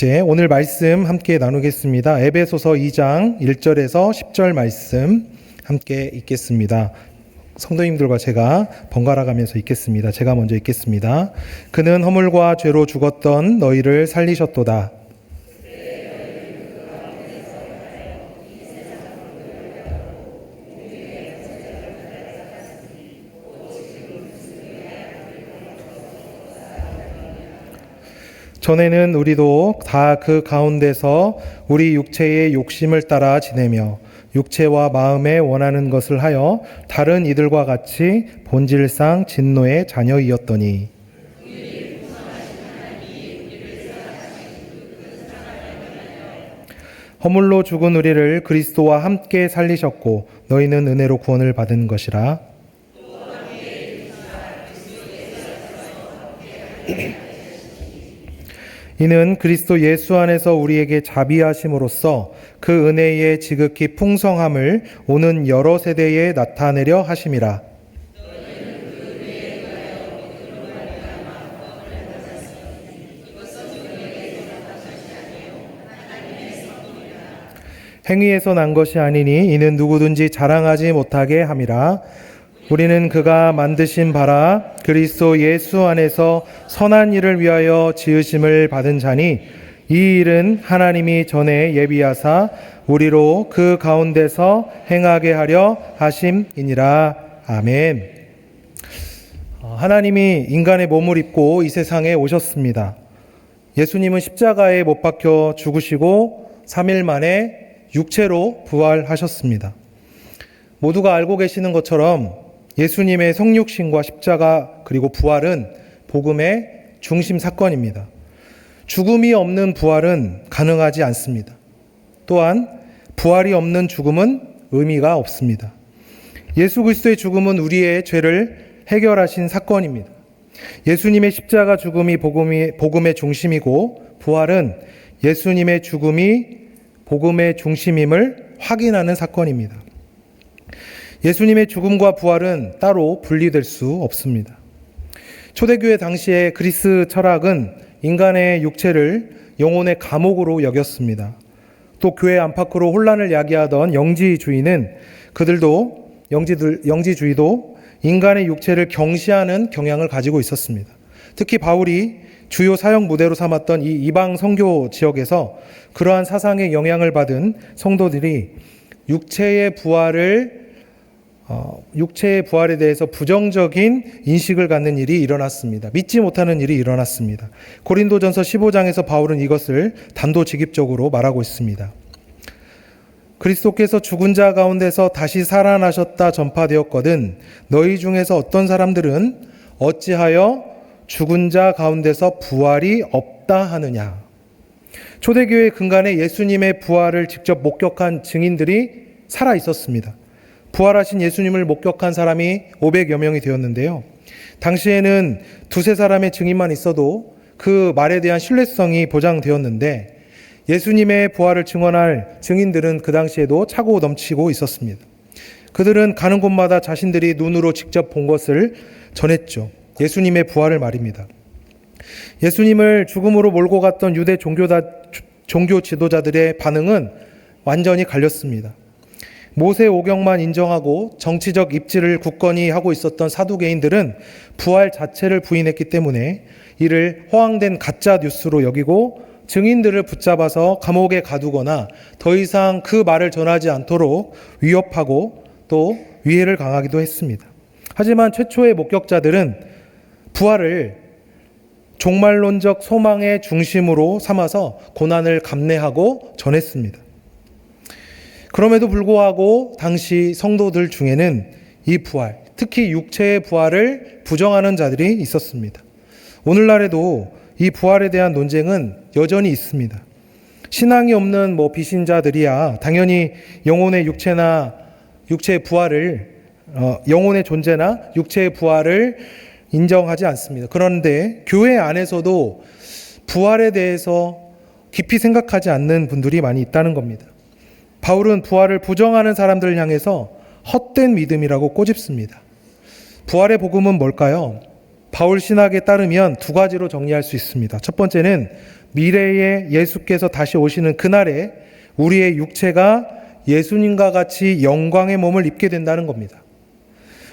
이제 오늘 말씀 함께 나누겠습니다. 에베소서 2장 1절에서 10절 말씀 함께 읽겠습니다. 성도님들과 제가 번갈아 가면서 읽겠습니다. 제가 먼저 읽겠습니다. 그는 허물과 죄로 죽었던 너희를 살리셨도다. 전에는 우리도 다 그 가운데서 우리 육체의 욕심을 따라 지내며 육체와 마음에 원하는 것을 하여 다른 이들과 같이 본질상 진노의 자녀이었더니 허물로 죽은 우리를 그리스도와 함께 살리셨고 너희는 은혜로 구원을 받은 것이라. 이는 그리스도 예수 안에서 우리에게 자비하심으로써 그 은혜의 지극히 풍성함을 오는 여러 세대에 나타내려 하심이라. 행위에서 난 것이 아니니 이는 누구든지 자랑하지 못하게 함이라. 우리는 그가 만드신 바라 그리스도 예수 안에서 선한 일을 위하여 지으심을 받은 자니 이 일은 하나님이 전에 예비하사 우리로 그 가운데서 행하게 하려 하심이니라. 아멘. 하나님이 인간의 몸을 입고 이 세상에 오셨습니다. 예수님은 십자가에 못 박혀 죽으시고 3일 만에 육체로 부활하셨습니다. 모두가 알고 계시는 것처럼 예수님의 성육신과 십자가 그리고 부활은 복음의 중심 사건입니다. 죽음이 없는 부활은 가능하지 않습니다. 또한 부활이 없는 죽음은 의미가 없습니다. 예수 그리스도의 죽음은 우리의 죄를 해결하신 사건입니다. 예수님의 십자가 죽음이 복음의 중심이고 부활은 예수님의 죽음이 복음의 중심임을 확인하는 사건입니다. 예수님의 죽음과 부활은 따로 분리될 수 없습니다. 초대교회 당시의 그리스 철학은 인간의 육체를 영혼의 감옥으로 여겼습니다. 또 교회 안팎으로 혼란을 야기하던 영지주의는 영지주의도 인간의 육체를 경시하는 경향을 가지고 있었습니다. 특히 바울이 주요 사역 무대로 삼았던 이 이방 선교 지역에서 그러한 사상의 영향을 받은 성도들이 육체의 부활에 대해서 부정적인 인식을 갖는 일이 일어났습니다. 믿지 못하는 일이 일어났습니다. 고린도전서 15장에서 바울은 이것을 단도직입적으로 말하고 있습니다. 그리스도께서 죽은 자 가운데서 다시 살아나셨다 전파되었거든 너희 중에서 어떤 사람들은 어찌하여 죽은 자 가운데서 부활이 없다 하느냐. 초대교회 근간에 예수님의 부활을 직접 목격한 증인들이 살아 있었습니다. 부활하신 예수님을 목격한 사람이 500여 명이 되었는데요. 당시에는 두세 사람의 증인만 있어도 그 말에 대한 신뢰성이 보장되었는데 예수님의 부활을 증언할 증인들은 그 당시에도 차고 넘치고 있었습니다. 그들은 가는 곳마다 자신들이 눈으로 직접 본 것을 전했죠. 예수님의 부활을 말입니다. 예수님을 죽음으로 몰고 갔던 유대 종교 지도자들의 반응은 완전히 갈렸습니다. 모세 오경만 인정하고 정치적 입지를 굳건히 하고 있었던 사두개인들은 부활 자체를 부인했기 때문에 이를 허황된 가짜 뉴스로 여기고 증인들을 붙잡아서 감옥에 가두거나 더 이상 그 말을 전하지 않도록 위협하고 또 위해를 강하기도 했습니다. 하지만 최초의 목격자들은 부활을 종말론적 소망의 중심으로 삼아서 고난을 감내하고 전했습니다. 그럼에도 불구하고 당시 성도들 중에는 이 부활, 특히 육체의 부활을 부정하는 자들이 있었습니다. 오늘날에도 이 부활에 대한 논쟁은 여전히 있습니다. 신앙이 없는 비신자들이야 당연히 영혼의 존재나 육체의 부활을 인정하지 않습니다. 그런데 교회 안에서도 부활에 대해서 깊이 생각하지 않는 분들이 많이 있다는 겁니다. 바울은 부활을 부정하는 사람들을 향해서 헛된 믿음이라고 꼬집습니다. 부활의 복음은 뭘까요? 바울 신학에 따르면 두 가지로 정리할 수 있습니다. 첫 번째는 미래에 예수께서 다시 오시는 그날에 우리의 육체가 예수님과 같이 영광의 몸을 입게 된다는 겁니다.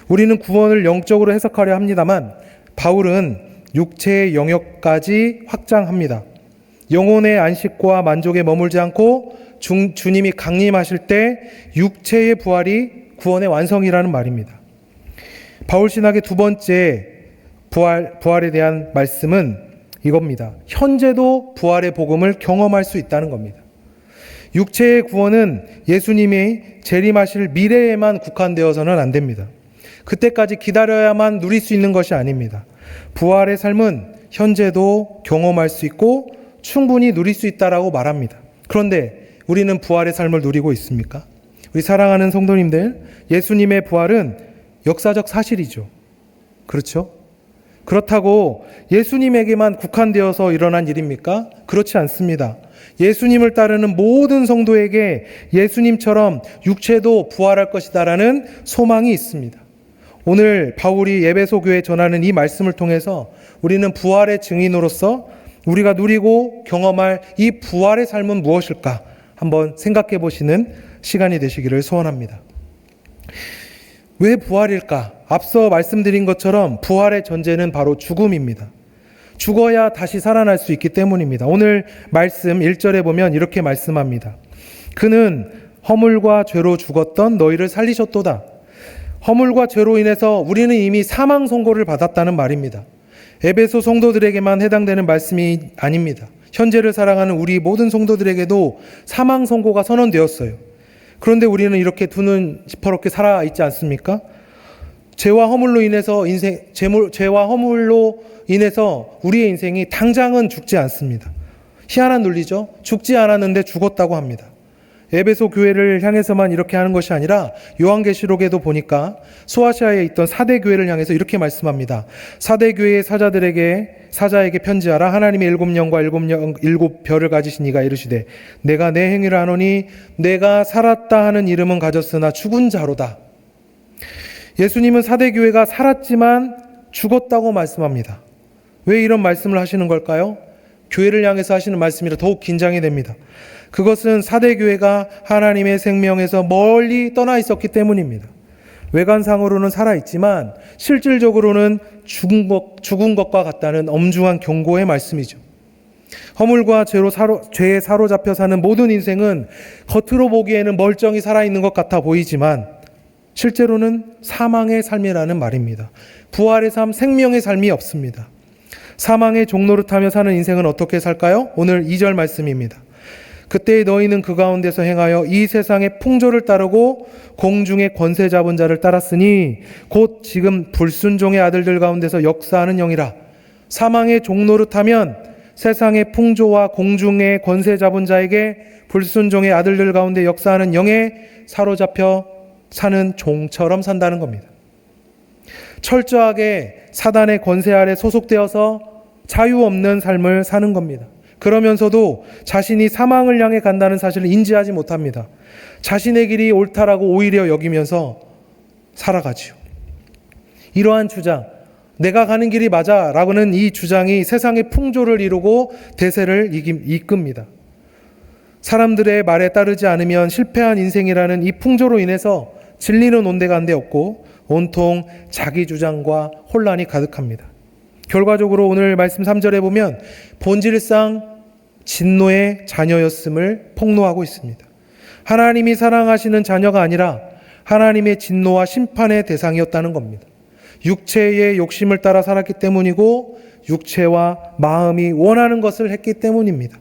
우리는 구원을 영적으로 해석하려 합니다만 바울은 육체의 영역까지 확장합니다. 영혼의 안식과 만족에 머물지 않고 주님이 강림하실 때 육체의 부활이 구원의 완성이라는 말입니다. 바울 신학의 두 번째 부활에 대한 말씀은 이겁니다. 현재도 부활의 복음을 경험할 수 있다는 겁니다. 육체의 구원은 예수님이 재림하실 미래에만 국한되어서는 안 됩니다. 그때까지 기다려야만 누릴 수 있는 것이 아닙니다. 부활의 삶은 현재도 경험할 수 있고 충분히 누릴 수 있다라고 말합니다. 그런데 우리는 부활의 삶을 누리고 있습니까? 우리 사랑하는 성도님들, 예수님의 부활은 역사적 사실이죠. 그렇죠? 그렇다고 예수님에게만 국한되어서 일어난 일입니까? 그렇지 않습니다. 예수님을 따르는 모든 성도에게 예수님처럼 육체도 부활할 것이다라는 소망이 있습니다. 오늘 바울이 에베소 교회에 전하는 이 말씀을 통해서 우리는 부활의 증인으로서 우리가 누리고 경험할 이 부활의 삶은 무엇일까 한번 생각해 보시는 시간이 되시기를 소원합니다. 왜 부활일까? 앞서 말씀드린 것처럼 부활의 전제는 바로 죽음입니다. 죽어야 다시 살아날 수 있기 때문입니다. 오늘 말씀 1절에 보면 이렇게 말씀합니다. 그는 허물과 죄로 죽었던 너희를 살리셨도다. 허물과 죄로 인해서 우리는 이미 사망 선고를 받았다는 말입니다. 에베소 성도들에게만 해당되는 말씀이 아닙니다. 현재를 살아가는 우리 모든 성도들에게도 사망 선고가 선언되었어요. 그런데 우리는 이렇게 두 눈 시퍼렇게 살아 있지 않습니까? 죄와 허물로 인해서 우리의 인생이 당장은 죽지 않습니다. 희한한 논리죠. 죽지 않았는데 죽었다고 합니다. 에베소 교회를 향해서만 이렇게 하는 것이 아니라 요한계시록에도 보니까 소아시아에 있던 사대 교회를 향해서 이렇게 말씀합니다. 사대 교회의 사자에게 편지하라. 하나님의 일곱 영과 일곱 별을 가지신 이가 이르시되 내가 내 행위를 하노니 내가 살았다 하는 이름은 가졌으나 죽은 자로다. 예수님은 사대 교회가 살았지만 죽었다고 말씀합니다. 왜 이런 말씀을 하시는 걸까요? 교회를 향해서 하시는 말씀이라 더욱 긴장이 됩니다. 그것은 사대 교회가 하나님의 생명에서 멀리 떠나 있었기 때문입니다. 외관상으로는 살아있지만 실질적으로는 죽은 것과 같다는 엄중한 경고의 말씀이죠. 허물과 죄에 사로잡혀 사는 모든 인생은 겉으로 보기에는 멀쩡히 살아있는 것 같아 보이지만 실제로는 사망의 삶이라는 말입니다. 부활의 삶, 생명의 삶이 없습니다. 사망의 종노릇하며 사는 인생은 어떻게 살까요? 오늘 2절 말씀입니다. 그때 너희는 그 가운데서 행하여 이 세상의 풍조를 따르고 공중의 권세 잡은 자를 따랐으니 곧 지금 불순종의 아들들 가운데서 역사하는 영이라. 사망의 종노릇하면 세상의 풍조와 공중의 권세 잡은 자에게 불순종의 아들들 가운데 역사하는 영에 사로잡혀 사는 종처럼 산다는 겁니다. 철저하게 사단의 권세 아래 소속되어서 자유 없는 삶을 사는 겁니다. 그러면서도 자신이 사망을 향해 간다는 사실을 인지하지 못합니다. 자신의 길이 옳다라고 오히려 여기면서 살아가지요. 이러한 주장, 내가 가는 길이 맞아 라고는 이 주장이 세상의 풍조를 이루고 대세를 이끕니다. 사람들의 말에 따르지 않으면 실패한 인생이라는 이 풍조로 인해서 진리는 온데간데 없고 온통 자기 주장과 혼란이 가득합니다. 결과적으로 오늘 말씀 3절에 보면 본질상 진노의 자녀였음을 폭로하고 있습니다. 하나님이 사랑하시는 자녀가 아니라 하나님의 진노와 심판의 대상이었다는 겁니다. 육체의 욕심을 따라 살았기 때문이고 육체와 마음이 원하는 것을 했기 때문입니다.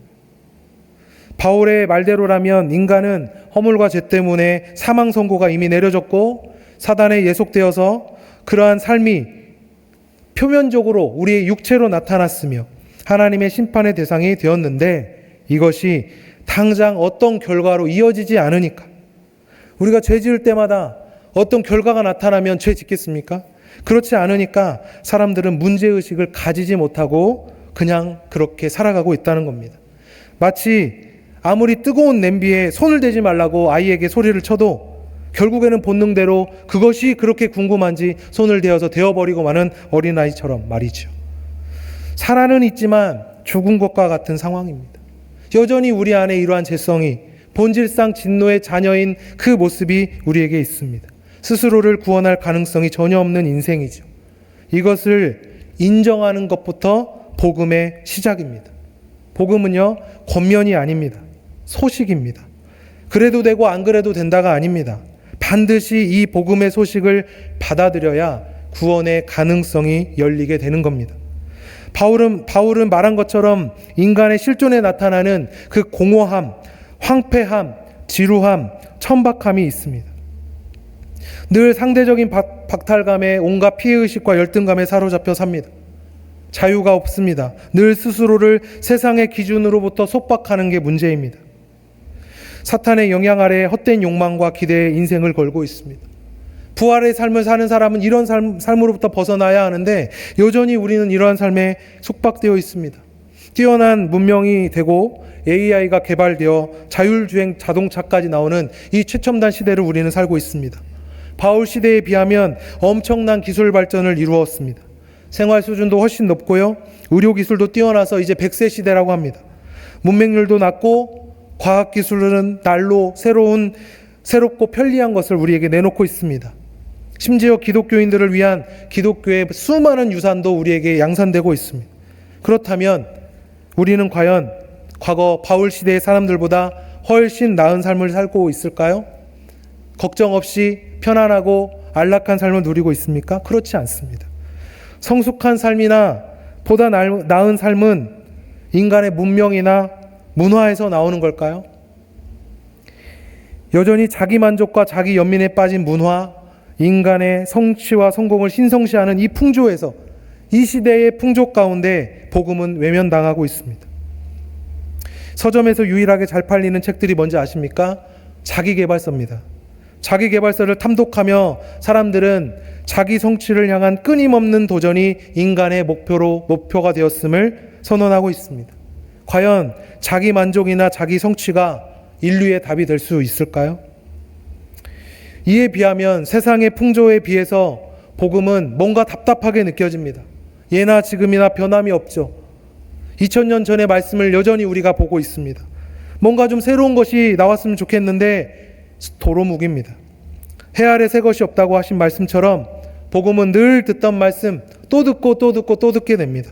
바울의 말대로라면 인간은 허물과 죄 때문에 사망 선고가 이미 내려졌고 사단에 예속되어서 그러한 삶이 표면적으로 우리의 육체로 나타났으며 하나님의 심판의 대상이 되었는데 이것이 당장 어떤 결과로 이어지지 않으니까 우리가 죄 지을 때마다 어떤 결과가 나타나면 죄 짓겠습니까? 그렇지 않으니까 사람들은 문제의식을 가지지 못하고 그냥 그렇게 살아가고 있다는 겁니다. 마치 아무리 뜨거운 냄비에 손을 대지 말라고 아이에게 소리를 쳐도 결국에는 본능대로 그것이 그렇게 궁금한지 손을 대어서 데워버리고 마는 어린아이처럼 말이죠. 살아는 있지만 죽은 것과 같은 상황입니다. 여전히 우리 안에 이러한 죄성이, 본질상 진노의 자녀인 그 모습이 우리에게 있습니다. 스스로를 구원할 가능성이 전혀 없는 인생이죠. 이것을 인정하는 것부터 복음의 시작입니다. 복음은요, 권면이 아닙니다. 소식입니다. 그래도 되고 안 그래도 된다가 아닙니다. 반드시 이 복음의 소식을 받아들여야 구원의 가능성이 열리게 되는 겁니다. 바울은 말한 것처럼 인간의 실존에 나타나는 그 공허함, 황폐함, 지루함, 천박함이 있습니다. 늘 상대적인 박탈감에 온갖 피해의식과 열등감에 사로잡혀 삽니다. 자유가 없습니다. 늘 스스로를 세상의 기준으로부터 속박하는 게 문제입니다. 사탄의 영향 아래 헛된 욕망과 기대에 인생을 걸고 있습니다. 부활의 삶을 사는 사람은 이런 삶으로부터 벗어나야 하는데 여전히 우리는 이러한 삶에 속박되어 있습니다. 뛰어난 문명이 되고 AI가 개발되어 자율주행 자동차까지 나오는 이 최첨단 시대를 우리는 살고 있습니다. 바울 시대에 비하면 엄청난 기술 발전을 이루었습니다. 생활 수준도 훨씬 높고요. 의료기술도 뛰어나서 이제 100세 시대라고 합니다. 문맹률도 낮고 과학기술은 날로 새롭고 편리한 것을 우리에게 내놓고 있습니다. 심지어 기독교인들을 위한 기독교의 수많은 유산도 우리에게 양산되고 있습니다. 그렇다면 우리는 과연 과거 바울 시대의 사람들보다 훨씬 나은 삶을 살고 있을까요? 걱정 없이 편안하고 안락한 삶을 누리고 있습니까? 그렇지 않습니다. 성숙한 삶이나 보다 나은 삶은 인간의 문명이나 문화에서 나오는 걸까요? 여전히 자기 만족과 자기 연민에 빠진 문화, 인간의 성취와 성공을 신성시하는 이 풍조에서, 이 시대의 풍조 가운데 복음은 외면당하고 있습니다. 서점에서 유일하게 잘 팔리는 책들이 뭔지 아십니까? 자기계발서입니다. 자기계발서를 탐독하며 사람들은 자기 성취를 향한 끊임없는 도전이 인간의 목표가 되었음을 선언하고 있습니다. 과연 자기 만족이나 자기 성취가 인류의 답이 될 수 있을까요? 이에 비하면 세상의 풍조에 비해서 복음은 뭔가 답답하게 느껴집니다. 예나 지금이나 변함이 없죠. 2000년 전의 말씀을 여전히 우리가 보고 있습니다. 뭔가 좀 새로운 것이 나왔으면 좋겠는데 도로묵입니다. 해 아래 새 것이 없다고 하신 말씀처럼 복음은 늘 듣던 말씀 또 듣고 또 듣고 또 듣게 됩니다.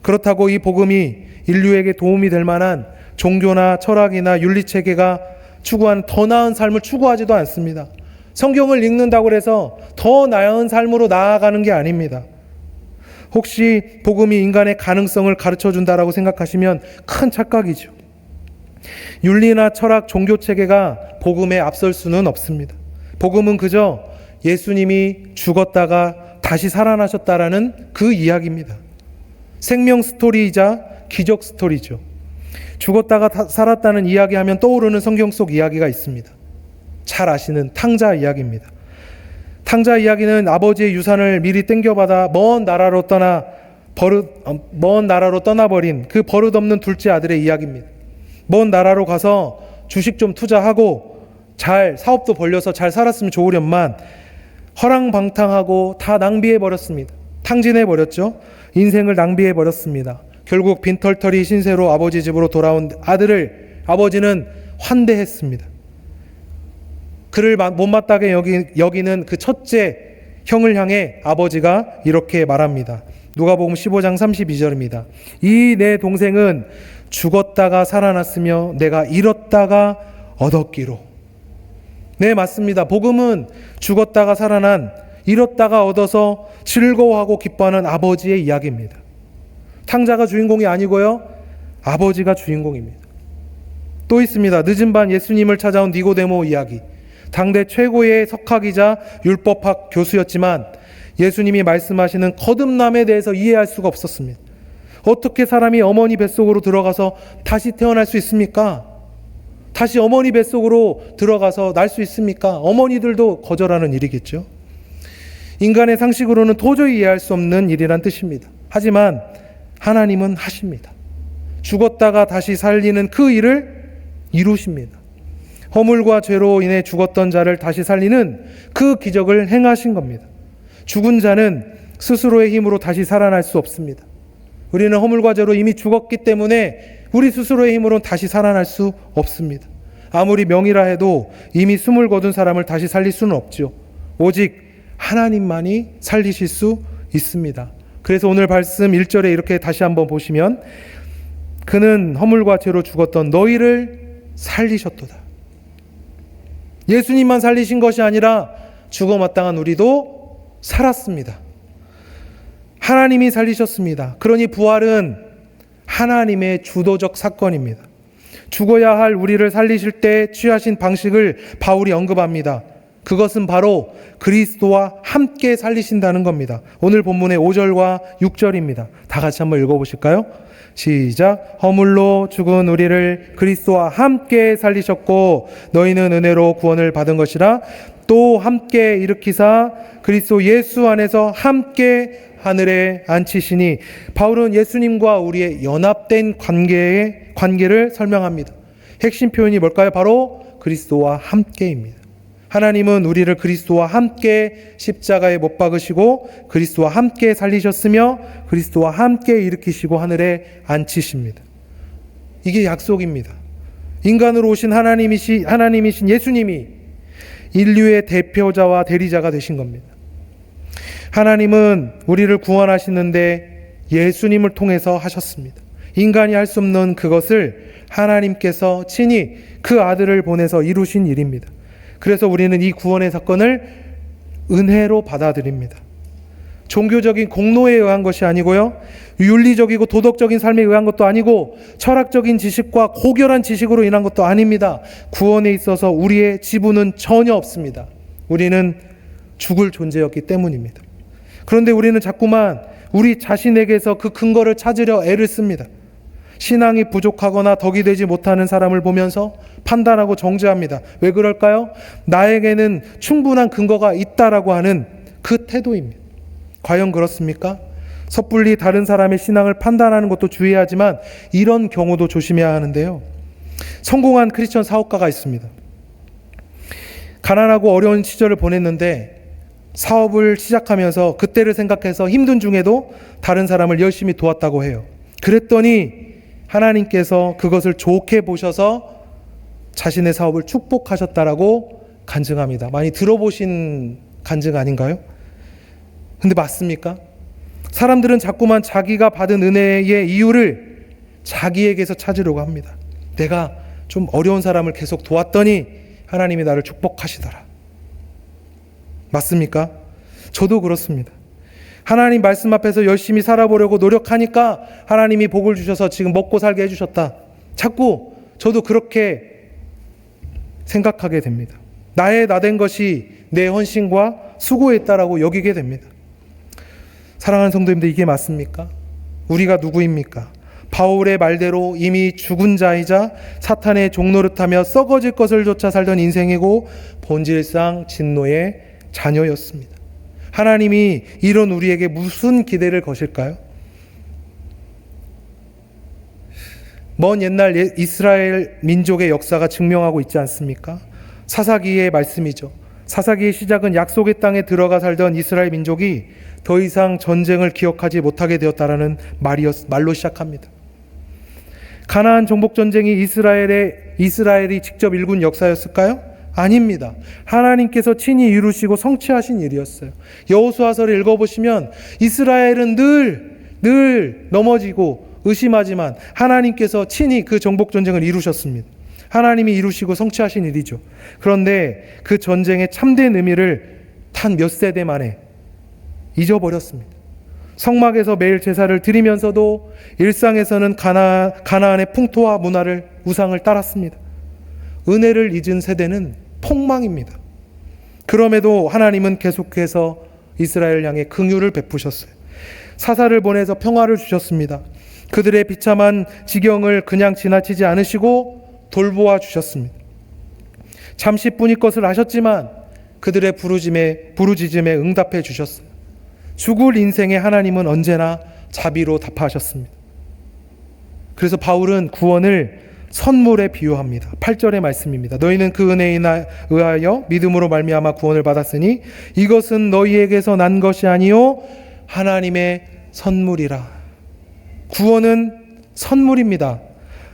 그렇다고 이 복음이 인류에게 도움이 될 만한 종교나 철학이나 윤리체계가 추구하는 더 나은 삶을 추구하지도 않습니다. 성경을 읽는다고 해서 더 나은 삶으로 나아가는 게 아닙니다. 혹시 복음이 인간의 가능성을 가르쳐준다라고 생각하시면 큰 착각이죠. 윤리나 철학, 종교체계가 복음에 앞설 수는 없습니다. 복음은 그저 예수님이 죽었다가 다시 살아나셨다라는 그 이야기입니다. 생명 스토리이자 기적 스토리죠. 죽었다가 살았다는 이야기하면 떠오르는 성경 속 이야기가 있습니다. 잘 아시는 탕자 이야기입니다. 탕자 이야기는 아버지의 유산을 미리 땡겨받아 먼 나라로 떠나버린 그 버릇없는 둘째 아들의 이야기입니다. 먼 나라로 가서 주식 좀 투자하고 잘 사업도 벌려서 잘 살았으면 좋으련만 허랑방탕하고 다 낭비해버렸습니다. 탕진해버렸죠. 인생을 낭비해버렸습니다. 결국 빈털터리 신세로 아버지 집으로 돌아온 아들을 아버지는 환대했습니다. 그를 못마땅하게 여기는 그 첫째 형을 향해 아버지가 이렇게 말합니다. 누가복음 15장 32절입니다. 이 내 동생은 죽었다가 살아났으며 내가 잃었다가 얻었기로. 네, 맞습니다. 복음은 죽었다가 살아난, 잃었다가 얻어서 즐거워하고 기뻐하는 아버지의 이야기입니다. 탕자가 주인공이 아니고요, 아버지가 주인공입니다. 또 있습니다. 늦은 밤 예수님을 찾아온 니고데모 이야기. 당대 최고의 석학이자 율법학 교수였지만 예수님이 말씀하시는 거듭남에 대해서 이해할 수가 없었습니다. 어떻게 사람이 어머니 뱃속으로 들어가서 다시 태어날 수 있습니까? 다시 어머니 뱃속으로 들어가서 날 수 있습니까? 어머니들도 거절하는 일이겠죠. 인간의 상식으로는 도저히 이해할 수 없는 일이란 뜻입니다. 하지만 하나님은 하십니다. 죽었다가 다시 살리는 그 일을 이루십니다. 허물과 죄로 인해 죽었던 자를 다시 살리는 그 기적을 행하신 겁니다. 죽은 자는 스스로의 힘으로 다시 살아날 수 없습니다. 우리는 허물과 죄로 이미 죽었기 때문에 우리 스스로의 힘으로는 다시 살아날 수 없습니다. 아무리 명의라 해도 이미 숨을 거둔 사람을 다시 살릴 수는 없죠. 오직 하나님만이 살리실 수 있습니다. 그래서 오늘 말씀 1절에 이렇게 다시 한번 보시면 그는 허물과 죄로 죽었던 너희를 살리셨도다. 예수님만 살리신 것이 아니라 죽어 마땅한 우리도 살았습니다. 하나님이 살리셨습니다. 그러니 부활은 하나님의 주도적 사건입니다. 죽어야 할 우리를 살리실 때 취하신 방식을 바울이 언급합니다. 그것은 바로 그리스도와 함께 살리신다는 겁니다. 오늘 본문의 5절과 6절입니다. 다 같이 한번 읽어보실까요? 시작. 허물로 죽은 우리를 그리스도와 함께 살리셨고 너희는 은혜로 구원을 받은 것이라. 또 함께 일으키사 그리스도 예수 안에서 함께 하늘에 앉히시니. 바울은 예수님과 우리의 연합된 관계를 설명합니다. 핵심 표현이 뭘까요? 바로 그리스도와 함께입니다. 하나님은 우리를 그리스도와 함께 십자가에 못 박으시고 그리스도와 함께 살리셨으며 그리스도와 함께 일으키시고 하늘에 앉히십니다. 이게 약속입니다. 인간으로 오신 하나님이신 예수님이 인류의 대표자와 대리자가 되신 겁니다. 하나님은 우리를 구원하시는데 예수님을 통해서 하셨습니다. 인간이 할 수 없는 그것을 하나님께서 친히 그 아들을 보내서 이루신 일입니다. 그래서 우리는 이 구원의 사건을 은혜로 받아들입니다. 종교적인 공로에 의한 것이 아니고요, 윤리적이고 도덕적인 삶에 의한 것도 아니고 철학적인 지식과 고결한 지식으로 인한 것도 아닙니다. 구원에 있어서 우리의 지분은 전혀 없습니다. 우리는 죽을 존재였기 때문입니다. 그런데 우리는 자꾸만 우리 자신에게서 그 근거를 찾으려 애를 씁니다. 신앙이 부족하거나 덕이 되지 못하는 사람을 보면서 판단하고 정죄합니다. 왜 그럴까요? 나에게는 충분한 근거가 있다라고 하는 그 태도입니다. 과연 그렇습니까? 섣불리 다른 사람의 신앙을 판단하는 것도 주의하지만 이런 경우도 조심해야 하는데요. 성공한 크리스천 사업가가 있습니다. 가난하고 어려운 시절을 보냈는데 사업을 시작하면서 그때를 생각해서 힘든 중에도 다른 사람을 열심히 도왔다고 해요. 그랬더니 하나님께서 그것을 좋게 보셔서 자신의 사업을 축복하셨다라고 간증합니다. 많이 들어보신 간증 아닌가요? 근데 맞습니까? 사람들은 자꾸만 자기가 받은 은혜의 이유를 자기에게서 찾으려고 합니다. 내가 좀 어려운 사람을 계속 도왔더니 하나님이 나를 축복하시더라. 맞습니까? 저도 그렇습니다. 하나님 말씀 앞에서 열심히 살아보려고 노력하니까 하나님이 복을 주셔서 지금 먹고 살게 해주셨다. 자꾸 저도 그렇게 생각하게 됩니다. 나된 것이 내 헌신과 수고에 있다라고 여기게 됩니다. 사랑하는 성도님들, 이게 맞습니까? 우리가 누구입니까? 바울의 말대로 이미 죽은 자이자 사탄의 종노릇하며 썩어질 것을 쫓아 살던 인생이고 본질상 진노의 자녀였습니다. 하나님이 이런 우리에게 무슨 기대를 거실까요? 먼 옛날 이스라엘 민족의 역사가 증명하고 있지 않습니까? 사사기의 말씀이죠. 사사기의 시작은 약속의 땅에 들어가 살던 이스라엘 민족이 더 이상 전쟁을 기억하지 못하게 되었다라는 말로 시작합니다. 가나안 정복 전쟁이 이스라엘이 직접 일군 역사였을까요? 아닙니다. 하나님께서 친히 이루시고 성취하신 일이었어요. 여호수아서를 읽어보시면 이스라엘은 늘 넘어지고 의심하지만 하나님께서 친히 그 정복 전쟁을 이루셨습니다. 하나님이 이루시고 성취하신 일이죠. 그런데 그 전쟁의 참된 의미를 단 몇 세대 만에 잊어버렸습니다. 성막에서 매일 제사를 드리면서도 일상에서는 가나안의 풍토와 문화를 우상을 따랐습니다. 은혜를 잊은 세대는 폭망입니다. 그럼에도 하나님은 계속해서 이스라엘 향해 긍휼을 베푸셨어요. 사사를 보내서 평화를 주셨습니다. 그들의 비참한 지경을 그냥 지나치지 않으시고 돌보아 주셨습니다. 잠시뿐일 것을 아셨지만 그들의 부르짖음에 응답해 주셨어요. 죽을 인생에 하나님은 언제나 자비로 답하셨습니다. 그래서 바울은 구원을 선물에 비유합니다. 8절의 말씀입니다. 너희는 그 은혜에 의하여 믿음으로 말미암아 구원을 받았으니 이것은 너희에게서 난 것이 아니요 하나님의 선물이라. 구원은 선물입니다.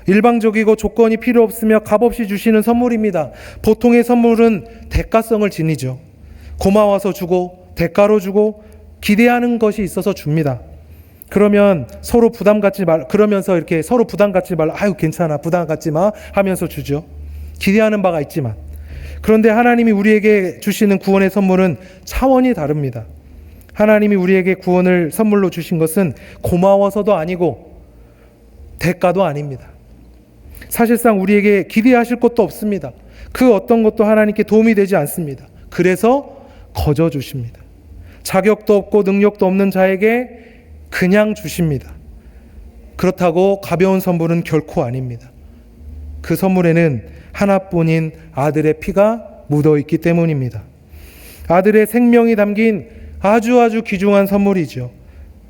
일방적이고 조건이 필요 없으며 값없이 주시는 선물입니다. 보통의 선물은 대가성을 지니죠. 고마워서 주고 대가로 주고 기대하는 것이 있어서 줍니다. 그러면 서로 부담 갖지 말, 그러면서 이렇게 서로 부담 갖지 말라. 아유, 괜찮아. 부담 갖지 마. 하면서 주죠. 기대하는 바가 있지만. 그런데 하나님이 우리에게 주시는 구원의 선물은 차원이 다릅니다. 하나님이 우리에게 구원을 선물로 주신 것은 고마워서도 아니고 대가도 아닙니다. 사실상 우리에게 기대하실 것도 없습니다. 그 어떤 것도 하나님께 도움이 되지 않습니다. 그래서 거저 주십니다. 자격도 없고 능력도 없는 자에게 그냥 주십니다. 그렇다고 가벼운 선물은 결코 아닙니다. 그 선물에는 하나뿐인 아들의 피가 묻어 있기 때문입니다. 아들의 생명이 담긴 아주 귀중한 선물이죠.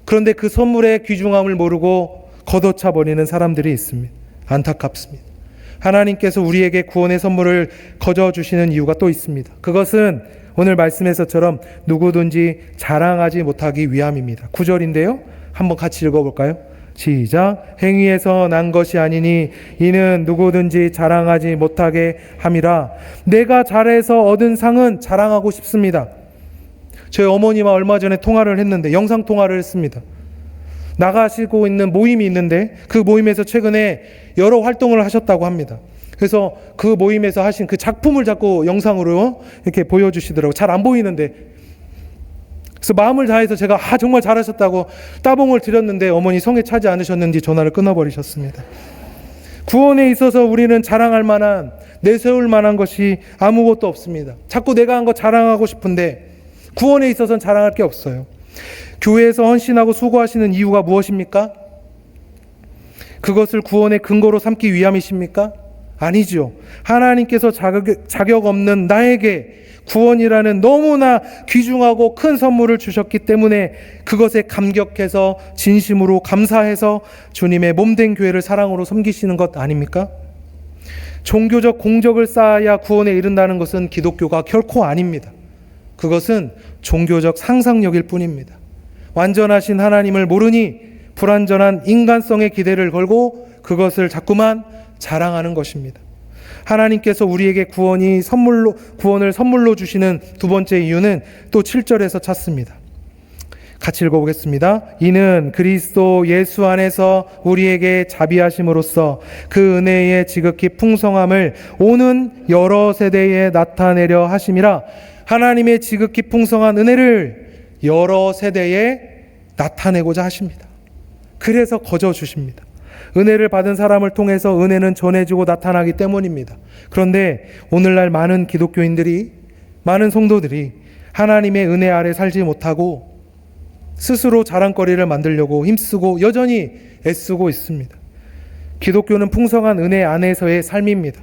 그런데 그 선물의 귀중함을 모르고 걷어차 버리는 사람들이 있습니다. 안타깝습니다. 하나님께서 우리에게 구원의 선물을 거저 주시는 이유가 또 있습니다. 그것은 오늘 말씀에서처럼 누구든지 자랑하지 못하기 위함입니다. 9절인데요. 한번 같이 읽어볼까요? 시작. 행위에서 난 것이 아니니 이는 누구든지 자랑하지 못하게 함이라. 내가 잘해서 얻은 상은 자랑하고 싶습니다. 저희 어머니와 얼마 전에 통화를 했는데, 영상 통화를 했습니다. 나가시고 있는 모임이 있는데 그 모임에서 최근에 여러 활동을 하셨다고 합니다. 그래서 그 모임에서 하신 그 작품을 자꾸 영상으로 이렇게 보여주시더라고요. 잘 안 보이는데. 그래서 마음을 다해서 제가 정말 잘하셨다고 따봉을 드렸는데 어머니 성에 차지 않으셨는지 전화를 끊어버리셨습니다. 구원에 있어서 우리는 자랑할 만한, 내세울 만한 것이 아무것도 없습니다. 자꾸 내가 한 거 자랑하고 싶은데 구원에 있어서는 자랑할 게 없어요. 교회에서 헌신하고 수고하시는 이유가 무엇입니까? 그것을 구원의 근거로 삼기 위함이십니까? 아니죠. 하나님께서 자격 없는 나에게 구원이라는 너무나 귀중하고 큰 선물을 주셨기 때문에 그것에 감격해서 진심으로 감사해서 주님의 몸된 교회를 사랑으로 섬기시는 것 아닙니까? 종교적 공적을 쌓아야 구원에 이른다는 것은 기독교가 결코 아닙니다. 그것은 종교적 상상력일 뿐입니다. 완전하신 하나님을 모르니 불완전한 인간성의 기대를 걸고 그것을 자꾸만 자랑하는 것입니다. 하나님께서 우리에게 구원을 선물로 주시는 두 번째 이유는 또 7절에서 찾습니다. 같이 읽어보겠습니다. 이는 그리스도 예수 안에서 우리에게 자비하심으로써 그 은혜의 지극히 풍성함을 오는 여러 세대에 나타내려 하심이라. 하나님의 지극히 풍성한 은혜를 여러 세대에 나타내고자 하십니다. 그래서 거저 주십니다. 은혜를 받은 사람을 통해서 은혜는 전해지고 나타나기 때문입니다. 그런데 오늘날 많은 기독교인들이, 많은 성도들이 하나님의 은혜 아래 살지 못하고 스스로 자랑거리를 만들려고 힘쓰고 여전히 애쓰고 있습니다. 기독교는 풍성한 은혜 안에서의 삶입니다.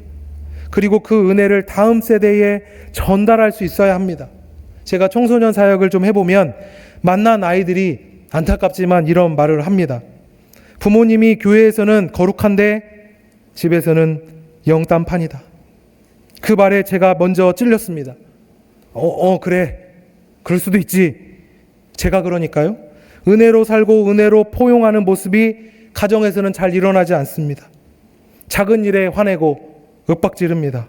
그리고 그 은혜를 다음 세대에 전달할 수 있어야 합니다. 제가 청소년 사역을 좀 해보면 만난 아이들이 안타깝지만 이런 말을 합니다. 부모님이 교회에서는 거룩한데 집에서는 영단판이다. 그 말에 제가 먼저 찔렸습니다. 그래. 그럴 수도 있지. 제가 그러니까요. 은혜로 살고 은혜로 포용하는 모습이 가정에서는 잘 일어나지 않습니다. 작은 일에 화내고 윽박지릅니다.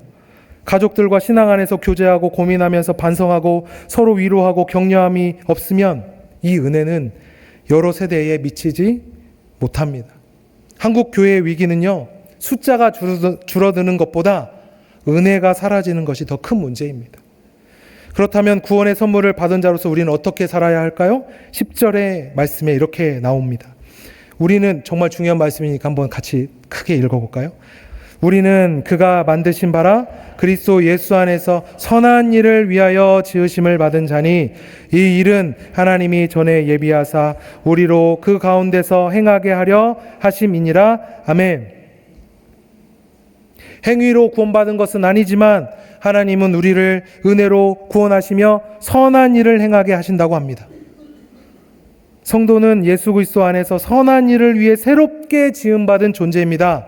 가족들과 신앙 안에서 교제하고 고민하면서 반성하고 서로 위로하고 격려함이 없으면 이 은혜는 여러 세대에 미치지 못합니다. 한국 교회의 위기는요, 숫자가 줄어드는 것보다 은혜가 사라지는 것이 더 큰 문제입니다. 그렇다면 구원의 선물을 받은 자로서 우리는 어떻게 살아야 할까요? 10절의 말씀에 이렇게 나옵니다. 우리는, 정말 중요한 말씀이니까 한번 같이 크게 읽어볼까요? 우리는 그가 만드신 바라 그리스도 예수 안에서 선한 일을 위하여 지으심을 받은 자니 이 일은 하나님이 전에 예비하사 우리로 그 가운데서 행하게 하려 하심이니라. 아멘. 행위로 구원받은 것은 아니지만 하나님은 우리를 은혜로 구원하시며 선한 일을 행하게 하신다고 합니다. 성도는 예수 그리스도 안에서 선한 일을 위해 새롭게 지음받은 존재입니다.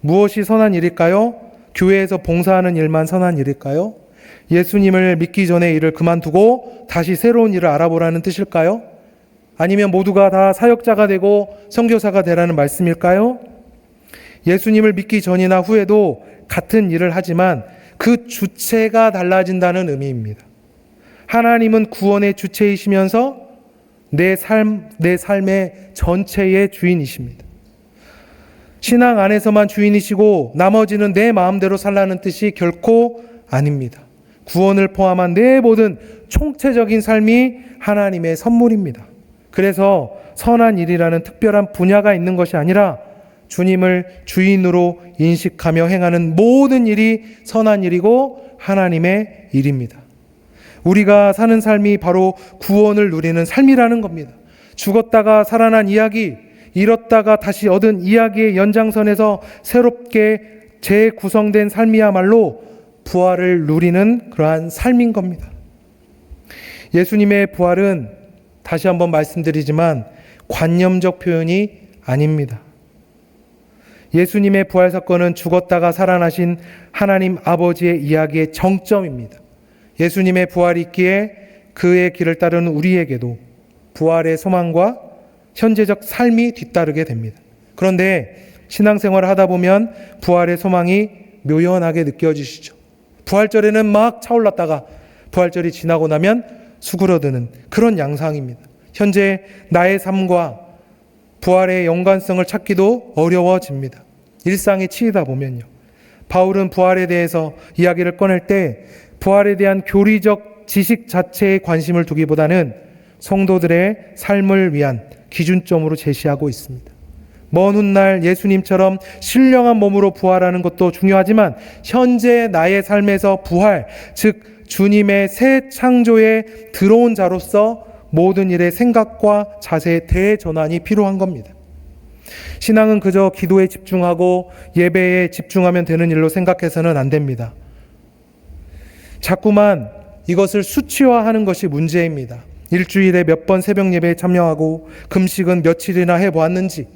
무엇이 선한 일일까요? 교회에서 봉사하는 일만 선한 일일까요? 예수님을 믿기 전에 일을 그만두고 다시 새로운 일을 알아보라는 뜻일까요? 아니면 모두가 다 사역자가 되고 선교사가 되라는 말씀일까요? 예수님을 믿기 전이나 후에도 같은 일을 하지만 그 주체가 달라진다는 의미입니다. 하나님은 구원의 주체이시면서 내 삶의 전체의 주인이십니다. 신앙 안에서만 주인이시고 나머지는 내 마음대로 살라는 뜻이 결코 아닙니다. 구원을 포함한 내 모든 총체적인 삶이 하나님의 선물입니다. 그래서 선한 일이라는 특별한 분야가 있는 것이 아니라 주님을 주인으로 인식하며 행하는 모든 일이 선한 일이고 하나님의 일입니다. 우리가 사는 삶이 바로 구원을 누리는 삶이라는 겁니다. 죽었다가 살아난 이야기, 잃었다가 다시 얻은 이야기의 연장선에서 새롭게 재구성된 삶이야말로 부활을 누리는 그러한 삶인 겁니다. 예수님의 부활은 다시 한번 말씀드리지만 관념적 표현이 아닙니다. 예수님의 부활 사건은 죽었다가 살아나신 하나님 아버지의 이야기의 정점입니다. 예수님의 부활이 있기에 그의 길을 따르는 우리에게도 부활의 소망과 현재적 삶이 뒤따르게 됩니다. 그런데 신앙생활을 하다 보면 부활의 소망이 묘연하게 느껴지시죠. 부활절에는 막 차올랐다가 부활절이 지나고 나면 수그러드는 그런 양상입니다. 현재 나의 삶과 부활의 연관성을 찾기도 어려워집니다. 일상에 치이다 보면요. 바울은 부활에 대해서 이야기를 꺼낼 때 부활에 대한 교리적 지식 자체에 관심을 두기보다는 성도들의 삶을 위한 기준점으로 제시하고 있습니다. 먼 훗날 예수님처럼 신령한 몸으로 부활하는 것도 중요하지만 현재 나의 삶에서 부활, 즉 주님의 새 창조에 들어온 자로서 모든 일의 생각과 자세의 대전환이 필요한 겁니다. 신앙은 그저 기도에 집중하고 예배에 집중하면 되는 일로 생각해서는 안 됩니다. 자꾸만 이것을 수치화하는 것이 문제입니다. 일주일에 몇 번 새벽 예배에 참여하고 금식은 며칠이나 해보았는지,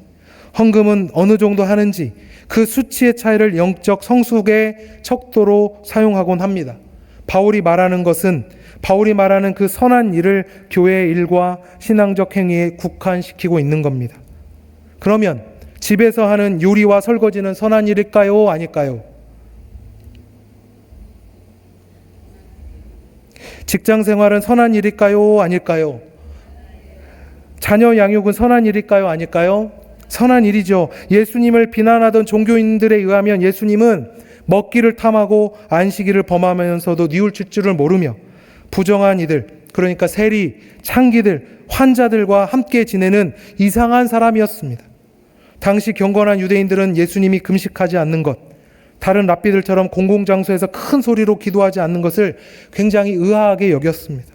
헌금은 어느 정도 하는지 그 수치의 차이를 영적 성숙의 척도로 사용하곤 합니다. 바울이 말하는 그 선한 일을 교회의 일과 신앙적 행위에 국한시키고 있는 겁니다. 그러면 집에서 하는 요리와 설거지는 선한 일일까요? 아닐까요? 직장 생활은 선한 일일까요? 아닐까요? 자녀 양육은 선한 일일까요? 아닐까요? 선한 일이죠. 예수님을 비난하던 종교인들에 의하면 예수님은 먹기를 탐하고 안식일을 범하면서도 뉘우칠 줄을 모르며 부정한 이들, 그러니까 세리, 창기들, 환자들과 함께 지내는 이상한 사람이었습니다. 당시 경건한 유대인들은 예수님이 금식하지 않는 것, 다른 랍비들처럼 공공장소에서 큰 소리로 기도하지 않는 것을 굉장히 의아하게 여겼습니다.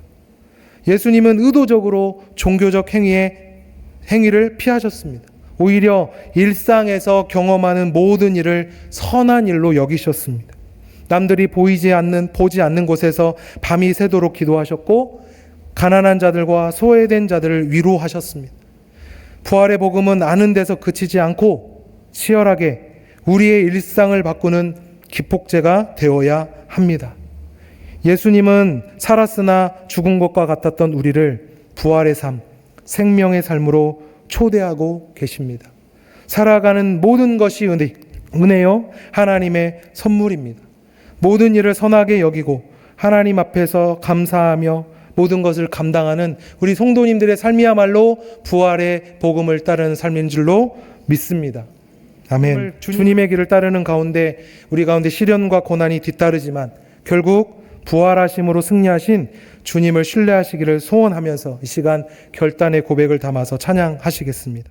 예수님은 의도적으로 종교적 행위를 피하셨습니다. 오히려 일상에서 경험하는 모든 일을 선한 일로 여기셨습니다. 남들이 보지 않는 곳에서 밤이 새도록 기도하셨고 가난한 자들과 소외된 자들을 위로하셨습니다. 부활의 복음은 아는 데서 그치지 않고 치열하게 우리의 일상을 바꾸는 기폭제가 되어야 합니다. 예수님은 살았으나 죽은 것과 같았던 우리를 부활의 삶, 생명의 삶으로 초대하고 계십니다. 살아가는 모든 것이 은혜요, 하나님의 선물입니다. 모든 일을 선하게 여기고 하나님 앞에서 감사하며 모든 것을 감당하는 우리 성도님들의 삶이야말로 부활의 복음을 따르는 삶인 줄로 믿습니다. 아멘. 주님의 길을 따르는 가운데 우리 가운데 시련과 고난이 뒤따르지만 결국 부활하심으로 승리하신 주님을 신뢰하시기를 소원하면서 이 시간 결단의 고백을 담아서 찬양하시겠습니다.